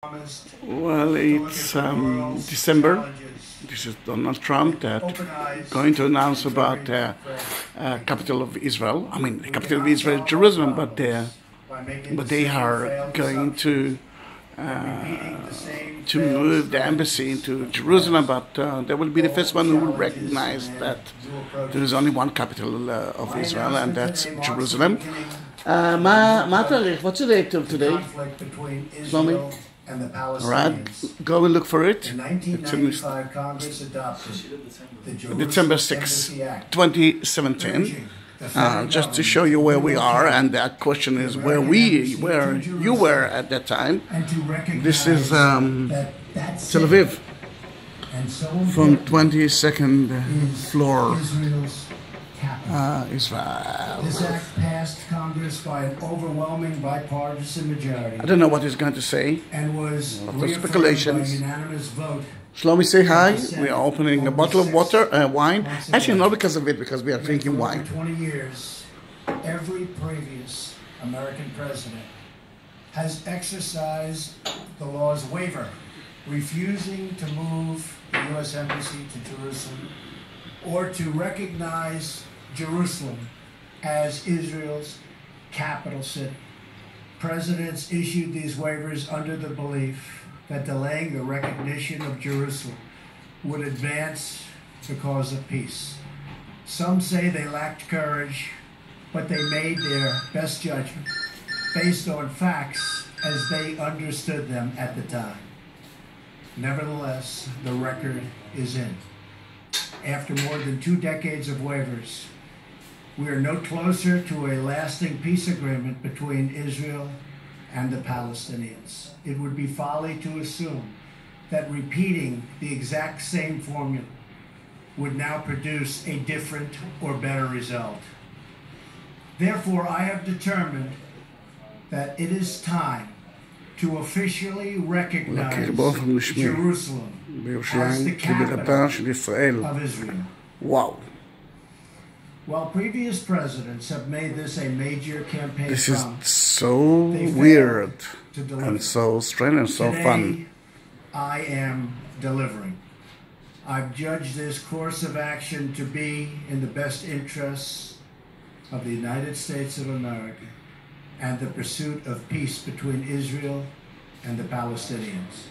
Well, it's December. This is Donald Trump that going to announce about capital of Israel. I mean, the capital of Israel is Jerusalem, but they are going to move the embassy into Jerusalem. But they will be the first one who will recognize that there is only one capital of Israel, and that's Jerusalem. What's the date of today? Shlomi? All right, go and look for it. In 1995, Congress adopted the December 6, 2017. Just to show you where we are, and the question is where you were at that time. This is Tel Aviv, from 22nd floor. Israel. This act passed Congress by an overwhelming bipartisan majority. I don't know what he's going to say. And was speculations. by a unanimous vote. Shlomi, say hi. We are opening a bottle of wine. Actually, not because of it, because we are drinking wine. For 20 years, every previous American president has exercised the law's waiver, refusing to move the U.S. Embassy to Jerusalem or to recognize Jerusalem as Israel's capital city. Presidents issued these waivers under the belief that delaying the recognition of Jerusalem would advance the cause of peace. Some say they lacked courage, but they made their best judgment based on facts as they understood them at the time. Nevertheless, the record is in. After more than 2 decades of waivers, we are no closer to a lasting peace agreement between Israel and the Palestinians. It would be folly to assume that repeating the exact same formula would now produce a different or better result. Therefore, I have determined that it is time to officially recognize Jerusalem as the capital of Israel. Wow. While previous presidents have made this a major campaign this is so weird and so strange and so fun. I am delivering. I've judged this course of action to be in the best interests of the United States of America and the pursuit of peace between Israel and the Palestinians.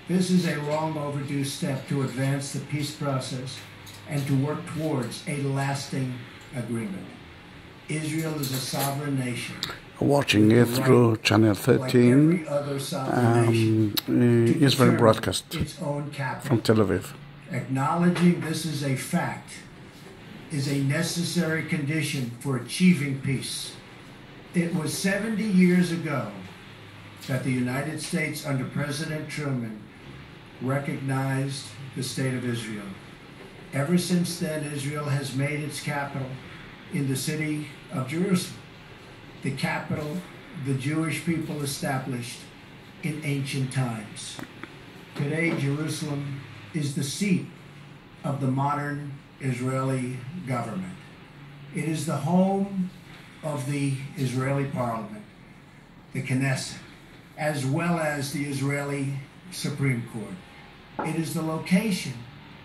This is a long overdue step to advance the peace process and to work towards a lasting agreement. Israel is a sovereign nation. Watching it through Channel 13, Israel broadcast from Tel Aviv. Acknowledging this is a fact is a necessary condition for achieving peace. It was 70 years ago that the United States under President Truman recognized the State of Israel. Ever since then, Israel has made its capital in the city of Jerusalem, the capital the Jewish people established in ancient times. Today, Jerusalem is the seat of the modern Israeli government. It is the home of the Israeli parliament, the Knesset, as well as the Israeli Supreme Court. It is the location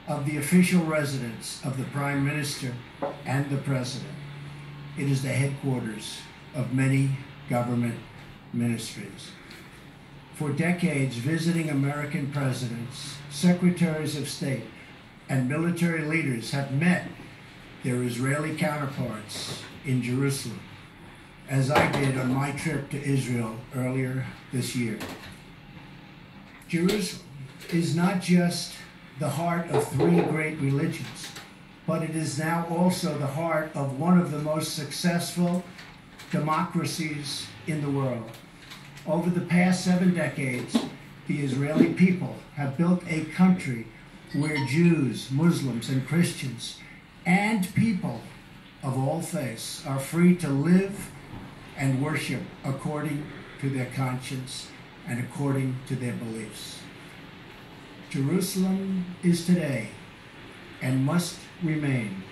of the official residence of the Prime Minister and the President. It is the headquarters of many government ministries. For decades, visiting American presidents, secretaries of state, and military leaders have met their Israeli counterparts in Jerusalem, as I did on my trip to Israel earlier this year. Jerusalem is not just the heart of 3 great religions, but it is now also the heart of one of the most successful democracies in the world. Over the past 7 decades, the Israeli people have built a country where Jews, Muslims, and Christians, and people of all faiths are free to live and worship according to their conscience and according to their beliefs. Jerusalem is today and must remain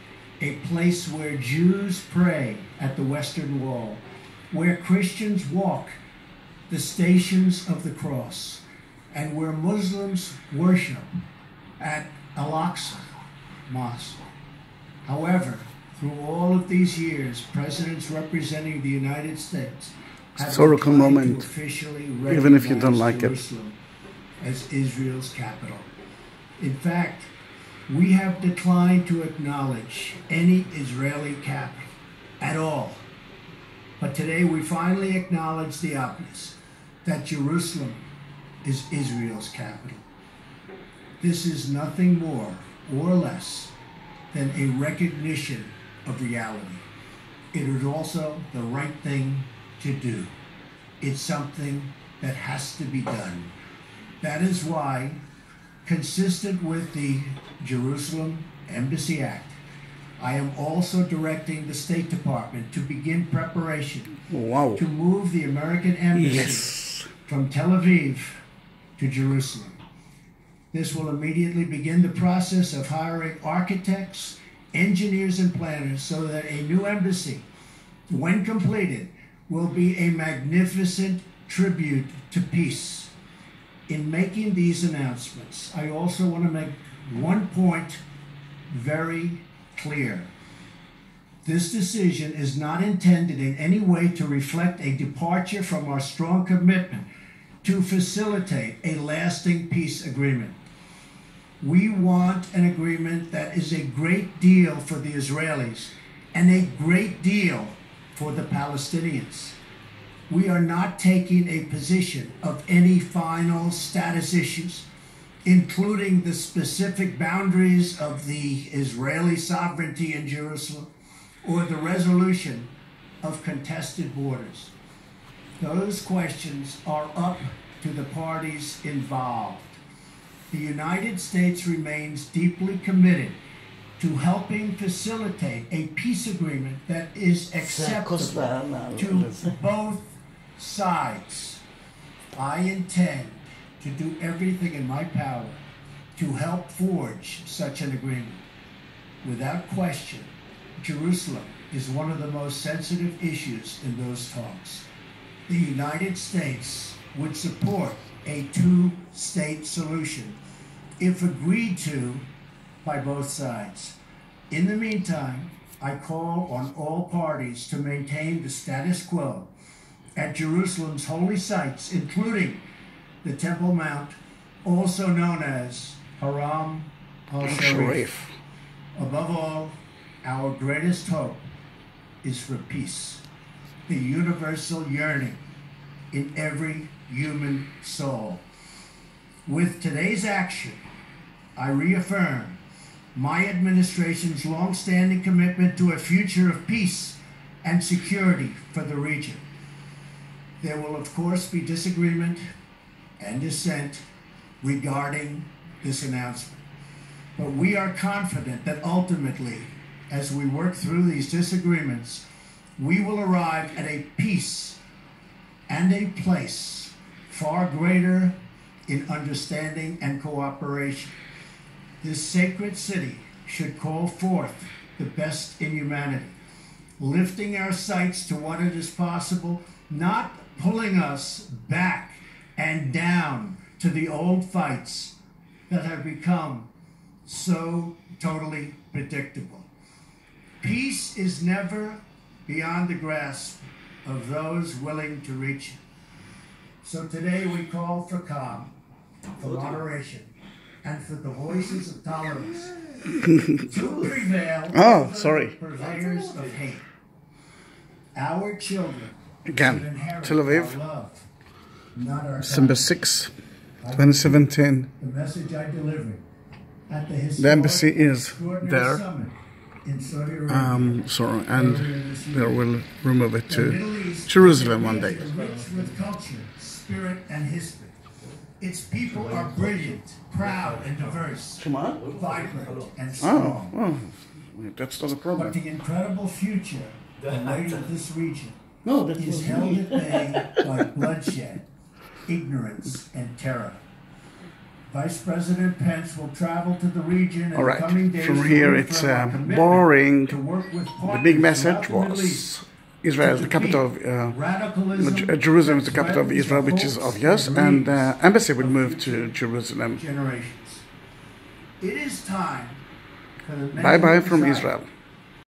a place where Jews pray at the Western Wall, where Christians walk the Stations of the Cross, and where Muslims worship at Al-Aqsa Mosque. However, through all of these years, presidents representing the United States have historical moment, to officially even if you don't like Jerusalem as Israel's capital. In fact, we have declined to acknowledge any Israeli capital at all. But today we finally acknowledge the obvious, that Jerusalem is Israel's capital. This is nothing more or less than a recognition of reality. It is also the right thing to do. It's something that has to be done. That is why, consistent with the Jerusalem Embassy Act, I am also directing the State Department to begin preparation to move the American Embassy from Tel Aviv to Jerusalem. This will immediately begin the process of hiring architects, engineers, and planners so that a new embassy, when completed, will be a magnificent tribute to peace. In making these announcements, I also want to make one point very clear. This decision is not intended in any way to reflect a departure from our strong commitment to facilitate a lasting peace agreement. We want an agreement that is a great deal for the Israelis and a great deal for the Palestinians. We are not taking a position of any final status issues, including the specific boundaries of the Israeli sovereignty in Jerusalem or the resolution of contested borders. Those questions are up to the parties involved. The United States remains deeply committed to helping facilitate a peace agreement that is acceptable to both sides. I intend to do everything in my power to help forge such an agreement. Without question, Jerusalem is one of the most sensitive issues in those talks. The United States would support a two-state solution if agreed to by both sides. In the meantime, I call on all parties to maintain the status quo at Jerusalem's holy sites, including the Temple Mount, also known as Haram al-Sharif. Above all, our greatest hope is for peace, the universal yearning in every human soul. With today's action, I reaffirm my administration's long-standing commitment to a future of peace and security for the region. There will, of course, be disagreement and dissent regarding this announcement. But we are confident that ultimately, as we work through these disagreements, we will arrive at a peace and a place far greater in understanding and cooperation. This sacred city should call forth the best in humanity, lifting our sights to what it is possible, not pulling us back and down to the old fights that have become so totally predictable. Peace is never beyond the grasp of those willing to reach it. So today we call for calm, for moderation, and for the voices of tolerance to prevail over the purveyors of hate. Our children Again, Tel Aviv, love, not our December 6, 2017. The message I delivered at the The embassy is there. summit in Saudi Arabia. Sorry, and they will remove it to Jerusalem one day. Rich with culture, spirit, and history. Its people are brilliant, proud, and diverse, vibrant, and strong. That's not a But problem. the incredible future awaiting this region is held at bay by bloodshed, ignorance, and terror. Vice President Pence will travel to the region in the coming days. From here it's boring. To work with The big partners message throughout the Middle was East Israel is the capital of Jerusalem is the capital of Israel, which is obvious, and the embassy will move to Jerusalem. Generations. It is time for the Bye bye from Israel.